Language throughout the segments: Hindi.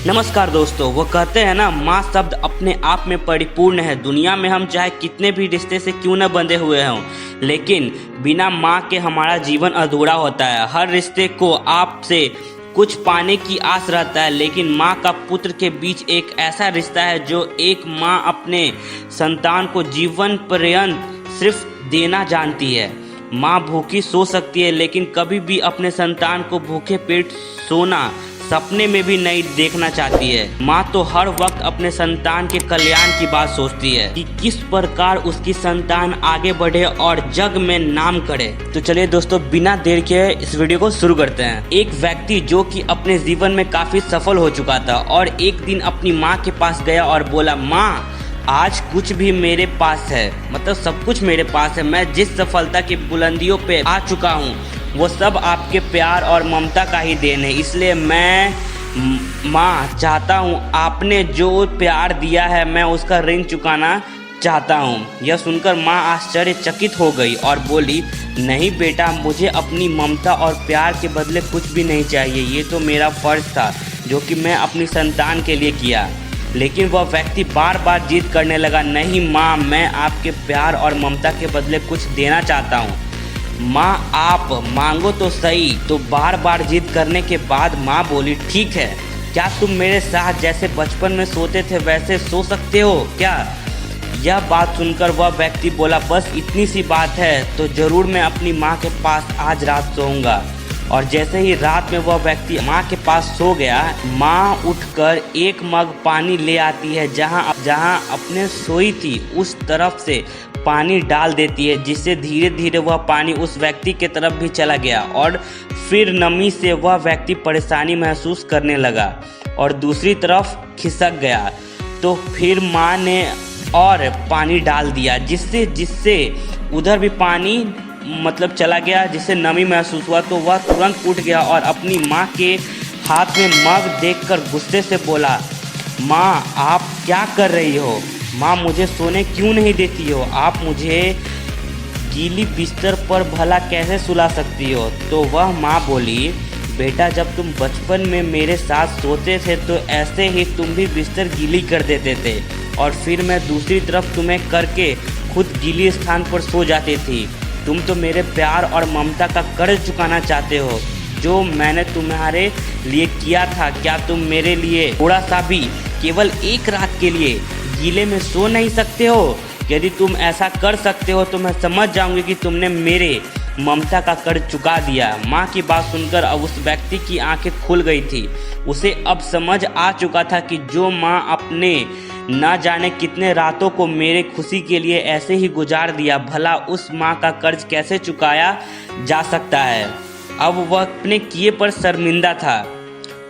नमस्कार दोस्तों। वो कहते हैं ना, माँ शब्द अपने आप में परिपूर्ण है। दुनिया में हम चाहे कितने भी रिश्ते से क्यों न बंधे हुए हों, लेकिन बिना माँ के हमारा जीवन अधूरा होता है। हर रिश्ते को आपसे कुछ पाने की आस रहता है, लेकिन माँ का पुत्र के बीच एक ऐसा रिश्ता है जो एक माँ अपने संतान को जीवन पर्यंत सिर्फ देना जानती है। माँ भूखी सो सकती है, लेकिन कभी भी अपने संतान को भूखे पेट सोना सपने में भी नहीं देखना चाहती है। माँ तो हर वक्त अपने संतान के कल्याण की बात सोचती है कि किस प्रकार उसकी संतान आगे बढ़े और जग में नाम करे। तो चलिए दोस्तों, बिना देर के इस वीडियो को शुरू करते हैं। एक व्यक्ति जो कि अपने जीवन में काफी सफल हो चुका था और एक दिन अपनी माँ के पास गया और बोला, माँ आज कुछ भी मेरे पास है, मतलब सब कुछ मेरे पास है। मैं जिस सफलता की बुलंदियों पे आ चुका हूँ वो सब आपके प्यार और ममता का ही देन है। इसलिए मैं माँ चाहता हूँ आपने जो प्यार दिया है मैं उसका ऋण चुकाना चाहता हूँ। यह सुनकर माँ आश्चर्यचकित हो गई और बोली, नहीं बेटा, मुझे अपनी ममता और प्यार के बदले कुछ भी नहीं चाहिए। ये तो मेरा फर्ज था जो कि मैं अपनी संतान के लिए किया। लेकिन वह व्यक्ति बार बार जिद करने लगा, नहीं माँ, मैं आपके प्यार और ममता के बदले कुछ देना चाहता हूँ। माँ आप मांगो तो सही। तो बार बार जिद करने के बाद माँ बोली, ठीक है, क्या तुम मेरे साथ जैसे बचपन में सोते थे वैसे सो सकते हो क्या? यह बात सुनकर वह व्यक्ति बोला, बस इतनी सी बात है तो जरूर मैं अपनी माँ के पास आज रात सोऊंगा। और जैसे ही रात में वह व्यक्ति माँ के पास सो गया, माँ उठकर एक मग पानी ले आती है। जहाँ अपने सोई थी उस तरफ से पानी डाल देती है, जिससे धीरे धीरे वह पानी उस व्यक्ति के तरफ भी चला गया और फिर नमी से वह व्यक्ति परेशानी महसूस करने लगा और दूसरी तरफ खिसक गया। तो फिर माँ ने और पानी डाल दिया, जिससे उधर भी पानी मतलब चला गया, जिससे नमी महसूस हुआ। तो वह तुरंत उठ गया और अपनी माँ के हाथ में मग देखकर गुस्से से बोला, माँ आप क्या कर रही हो? माँ मुझे सोने क्यों नहीं देती हो? आप मुझे गीली बिस्तर पर भला कैसे सुला सकती हो? तो वह माँ बोली, बेटा जब तुम बचपन में मेरे साथ सोते थे तो ऐसे ही तुम भी बिस्तर गीली कर देते थे और फिर मैं दूसरी तरफ तुम्हें करके खुद गीली स्थान पर सो जाती थी। तुम तो मेरे प्यार और ममता का कर्ज चुकाना चाहते हो जो मैंने तुम्हारे लिए किया था। क्या तुम मेरे लिए थोड़ा सा भी, केवल एक रात के लिए गीले में सो नहीं सकते हो? यदि तुम ऐसा कर सकते हो तो मैं समझ जाऊंगी कि तुमने मेरे ममता का कर्ज चुका दिया। माँ की बात सुनकर अब उस व्यक्ति की आंखें खुल गई थी। उसे अब समझ आ चुका था कि जो माँ अपने ना जाने कितने रातों को मेरे खुशी के लिए ऐसे ही गुजार दिया, भला उस माँ का कर्ज कैसे चुकाया जा सकता है। अब वह अपने किए पर शर्मिंदा था।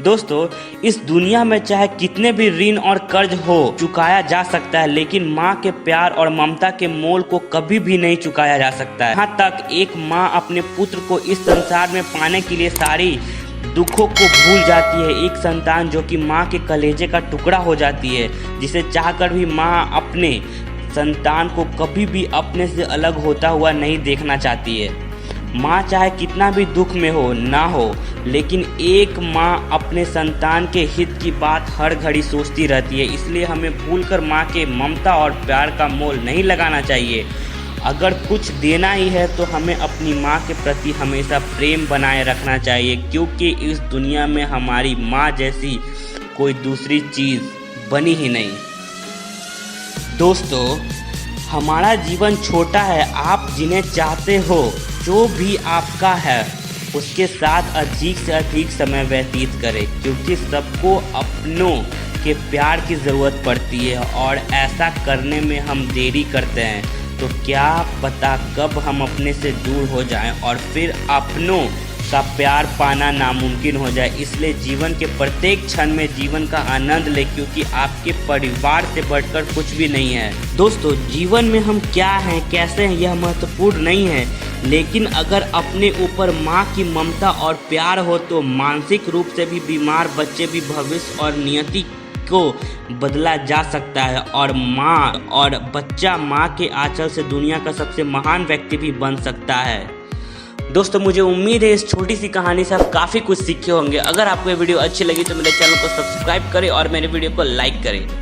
दोस्तों, इस दुनिया में चाहे कितने भी ऋण और कर्ज हो चुकाया जा सकता है, लेकिन माँ के प्यार और ममता के मोल को कभी भी नहीं चुकाया जा सकता है। यहाँ तक एक माँ अपने पुत्र को इस संसार में पाने के लिए सारी दुखों को भूल जाती है। एक संतान जो कि माँ के कलेजे का टुकड़ा हो जाती है, जिसे चाहकर भी माँ अपने संतान को कभी भी अपने से अलग होता हुआ नहीं देखना चाहती है। माँ चाहे कितना भी दुख में हो ना हो, लेकिन एक माँ अपने संतान के हित की बात हर घड़ी सोचती रहती है। इसलिए हमें भूलकर माँ के ममता और प्यार का मोल नहीं लगाना चाहिए। अगर कुछ देना ही है तो हमें अपनी माँ के प्रति हमेशा प्रेम बनाए रखना चाहिए, क्योंकि इस दुनिया में हमारी माँ जैसी कोई दूसरी चीज़ बनी ही नहीं। दोस्तों, हमारा जीवन छोटा है। आप जिन्हें चाहते हो, जो भी आपका है, उसके साथ अधिक से अधिक समय व्यतीत करें, क्योंकि सबको अपनों के प्यार की ज़रूरत पड़ती है और ऐसा करने में हम देरी करते हैं तो क्या पता कब हम अपने से दूर हो जाएं और फिर अपनों का प्यार पाना नामुमकिन हो जाए। इसलिए जीवन के प्रत्येक क्षण में जीवन का आनंद ले, क्योंकि आपके परिवार से बढ़कर कुछ भी नहीं है। दोस्तों, जीवन में हम क्या हैं, कैसे हैं, यह महत्वपूर्ण नहीं है, लेकिन अगर अपने ऊपर माँ की ममता और प्यार हो तो मानसिक रूप से भी बीमार बच्चे भी भविष्य और नियति को बदला जा सकता है और माँ और बच्चा माँ के आंचल से दुनिया का सबसे महान व्यक्ति भी बन सकता है। दोस्तों मुझे उम्मीद है इस छोटी सी कहानी से आप काफ़ी कुछ सीखे होंगे। अगर आपको ये वीडियो अच्छी लगी तो मेरे चैनल को सब्सक्राइब करें और मेरे वीडियो को लाइक करें।